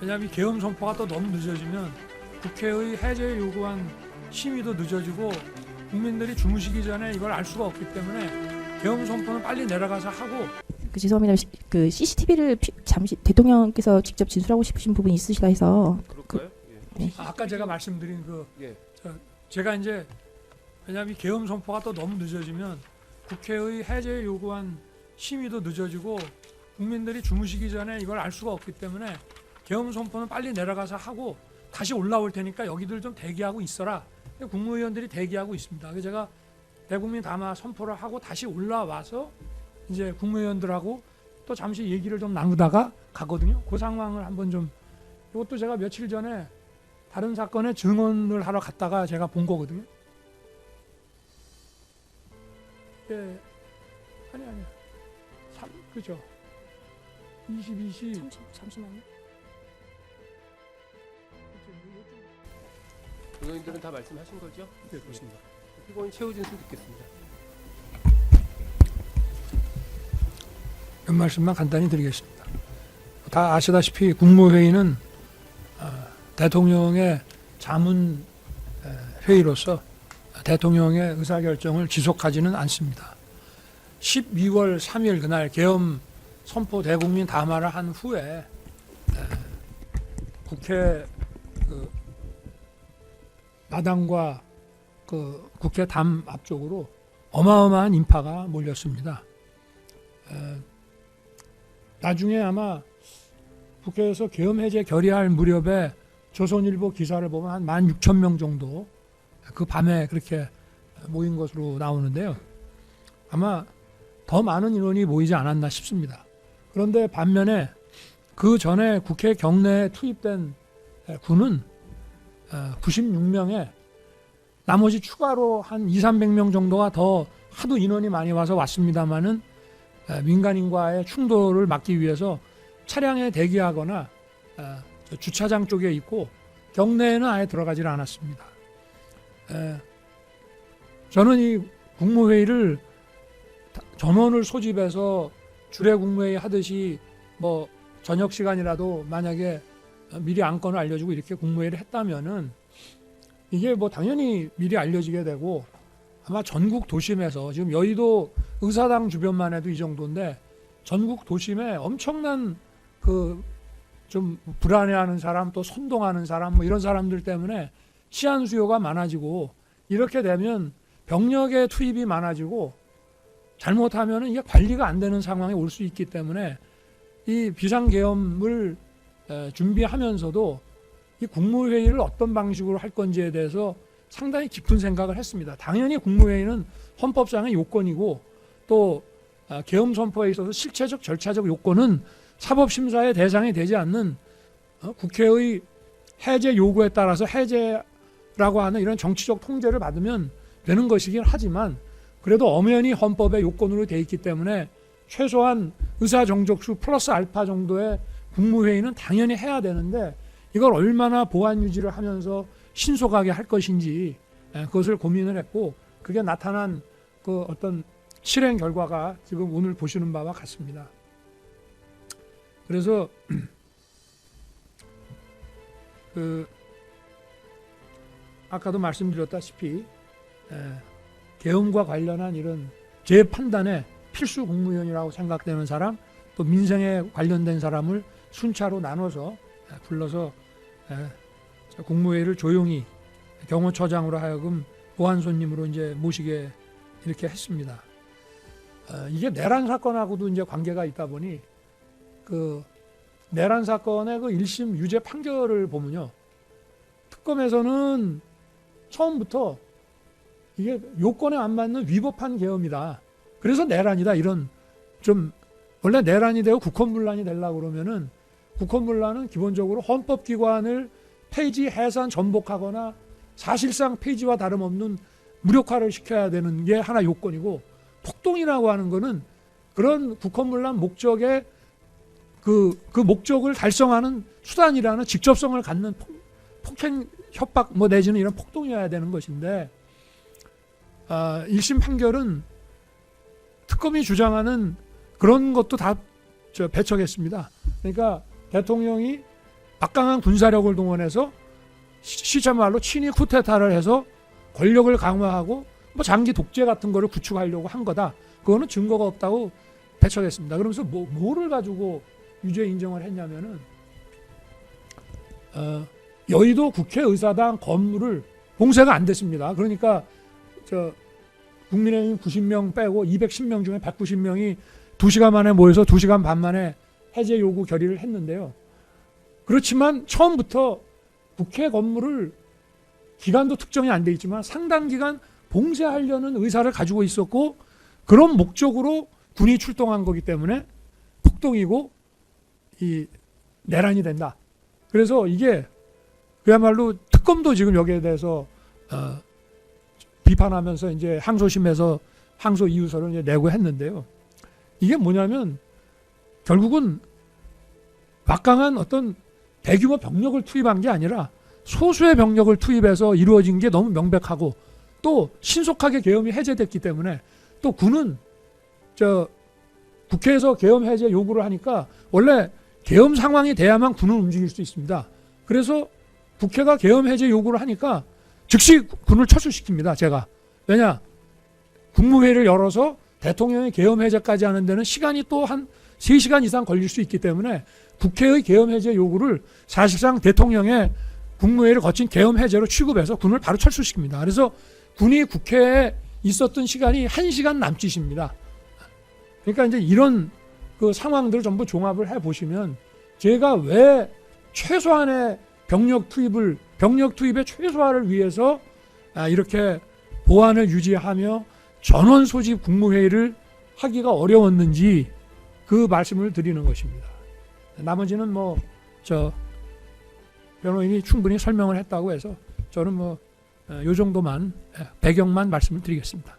왜냐하면 이 계엄 선포가 또 너무 늦어지면 국회의 해제 요구한 심의도 늦어지고 국민들이 주무시기 전에 이걸 알 수가 없기 때문에 계엄 선포는 빨리 내려가서 하고. 죄송합니다. 그 CCTV를 잠시 대통령께서 직접 진술하고 싶으신 부분이 있으시다 해서. 그럴까요? 네. 아까 제가 말씀드린 예. 제가 이제 왜냐하면 이 계엄 선포가 또 너무 늦어지면 국회의 해제 요구한 심의도 늦어지고 국민들이 주무시기 전에 이걸 알 수가 없기 때문에 계엄 선포는 빨리 내려가서 하고 다시 올라올 테니까 여기들 좀 대기하고 있어라. 국무위원들이 대기하고 있습니다. 그래서 제가 대국민 담화 선포를 하고 다시 올라와서 이제 국무위원들하고 또 잠시 얘기를 좀 나누다가 가거든요. 그 상황을 한번 좀, 이것도 제가 며칠 전에 다른 사건에 증언을 하러 갔다가 제가 본 거거든요. 예, 아니 그죠. 22시. 잠시만요. 변호인들은 다 말씀하신 거죠? 네, 그렇습니다. 피고인 최우진 씨 듣겠습니다. 몇 말씀만 간단히 드리겠습니다. 다 아시다시피 국무회의는 대통령의 자문 회의로서 대통령의 의사결정을 지속하지는 않습니다. 12월 3일 그날 계엄 선포 대국민 담화를 한 후에 국회 마당과 국회 담 앞쪽으로 어마어마한 인파가 몰렸습니다. 나중에 아마 국회에서 계엄 해제 결의할 무렵에 조선일보 기사를 보면 한 16,000명 정도 그 밤에 그렇게 모인 것으로 나오는데요. 아마 더 많은 인원이 모이지 않았나 싶습니다. 그런데 반면에 그 전에 국회 경내에 투입된 군은 96명에 나머지 추가로 한 200~300명 정도가 더 하도 인원이 많이 와서 왔습니다마는 민간인과의 충돌을 막기 위해서 차량에 대기하거나 주차장 쪽에 있고 경내에는 아예 들어가질 않았습니다. 저는 이 국무회의를 전원을 소집해서 주례 국무회의 하듯이 뭐 저녁 시간이라도 만약에 미리 안건을 알려주고 이렇게 국무회의를 했다면은 이게 뭐 당연히 미리 알려지게 되고 아마 전국 도심에서 지금 여의도 의사당 주변만 해도 이 정도인데 전국 도심에 엄청난 그 좀 불안해하는 사람 또 선동하는 사람 뭐 이런 사람들 때문에 시한 수요가 많아지고 이렇게 되면 병력의 투입이 많아지고 잘못하면 이게 관리가 안 되는 상황이 올 수 있기 때문에 이 비상계엄을 준비하면서도 이 국무회의를 어떤 방식으로 할 건지에 대해서 상당히 깊은 생각을 했습니다. 당연히 국무회의는 헌법상의 요건이고 또 계엄 선포에 있어서 실체적 절차적 요건은 사법심사의 대상이 되지 않는 국회의 해제 요구에 따라서 해제라고 하는 이런 정치적 통제를 받으면 되는 것이긴 하지만 그래도 엄연히 헌법의 요건으로 되어 있기 때문에 최소한 의사정족수 플러스 알파 정도의 국무회의는 당연히 해야 되는데 이걸 얼마나 보안 유지를 하면서 신속하게 할 것인지 그것을 고민을 했고 그게 나타난 그 어떤 실행 결과가 지금 오늘 보시는 바와 같습니다. 그래서 아까도 말씀드렸다시피 계엄과 관련한 이런 제 판단에 필수 국무위원이라고 생각되는 사람 또 민생에 관련된 사람을 순차로 나눠서 불러서 국무회의를 조용히 경호처장으로 하여금 보안 손님으로 이제 모시게 이렇게 했습니다. 이게 내란 사건하고도 이제 관계가 있다 보니 그 내란 사건의 그 1심 유죄 판결을 보면요. 특검에서는 처음부터 이게 요건에 안 맞는 위법한 계엄이다. 그래서 내란이다. 이런 좀 원래 내란이 되고 국헌문란이 되려고 그러면은 국헌문란은 기본적으로 헌법기관을 폐지, 해산, 전복하거나 사실상 폐지와 다름없는 무력화를 시켜야 되는 게 하나 요건이고 폭동이라고 하는 거는 그런 국헌문란 목적의 그 목적을 달성하는 수단이라는 직접성을 갖는 폭행, 협박 뭐 내지는 이런 폭동이어야 되는 것인데 1심 판결은 특검이 주장하는 그런 것도 다 배척했습니다. 그러니까 대통령이 막강한 군사력을 동원해서 시체 말로 친위 쿠데타를 해서 권력을 강화하고 뭐 장기 독재 같은 거를 구축하려고 한 거다. 그거는 증거가 없다고 배척했습니다. 그러면서 뭐를 가지고 유죄 인정을 했냐면은 여의도 국회의사당 건물을 공세가 안 됐습니다. 그러니까 국민의힘 90명 빼고 210명 중에 190명이 2시간 만에 모여서 2시간 반 만에 해제 요구 결의를 했는데요. 그렇지만 처음부터 국회 건물을 기간도 특정이 안 돼 있지만 상당 기간 봉쇄하려는 의사를 가지고 있었고 그런 목적으로 군이 출동한 거기 때문에 폭동이고 이 내란이 된다. 그래서 이게 그야말로 특검도 지금 여기에 대해서 비판하면서 이제 항소심에서 항소 이유서를 이제 내고 했는데요. 이게 뭐냐면 결국은 막강한 어떤 대규모 병력을 투입한 게 아니라 소수의 병력을 투입해서 이루어진 게 너무 명백하고 또 신속하게 계엄이 해제됐기 때문에 또 군은 국회에서 계엄 해제 요구를 하니까 원래 계엄 상황이 돼야만 군은 움직일 수 있습니다. 그래서 국회가 계엄 해제 요구를 하니까 즉시 군을 철수시킵니다. 제가. 왜냐? 국무회의를 열어서 대통령이 계엄 해제까지 하는 데는 시간이 또 한 3시간 이상 걸릴 수 있기 때문에 국회의 계엄 해제 요구를 사실상 대통령의 국무회의를 거친 계엄 해제로 취급해서 군을 바로 철수시킵니다. 그래서 군이 국회에 있었던 시간이 1시간 남짓입니다. 그러니까 이제 이런 그 상황들을 전부 종합을 해 보시면 제가 왜 최소한의 병력 투입의 최소화를 위해서 이렇게 보안을 유지하며 전원 소집 국무회의를 하기가 어려웠는지 그 말씀을 드리는 것입니다. 나머지는 변호인이 충분히 설명을 했다고 해서 저는 요 정도만 배경만 말씀을 드리겠습니다.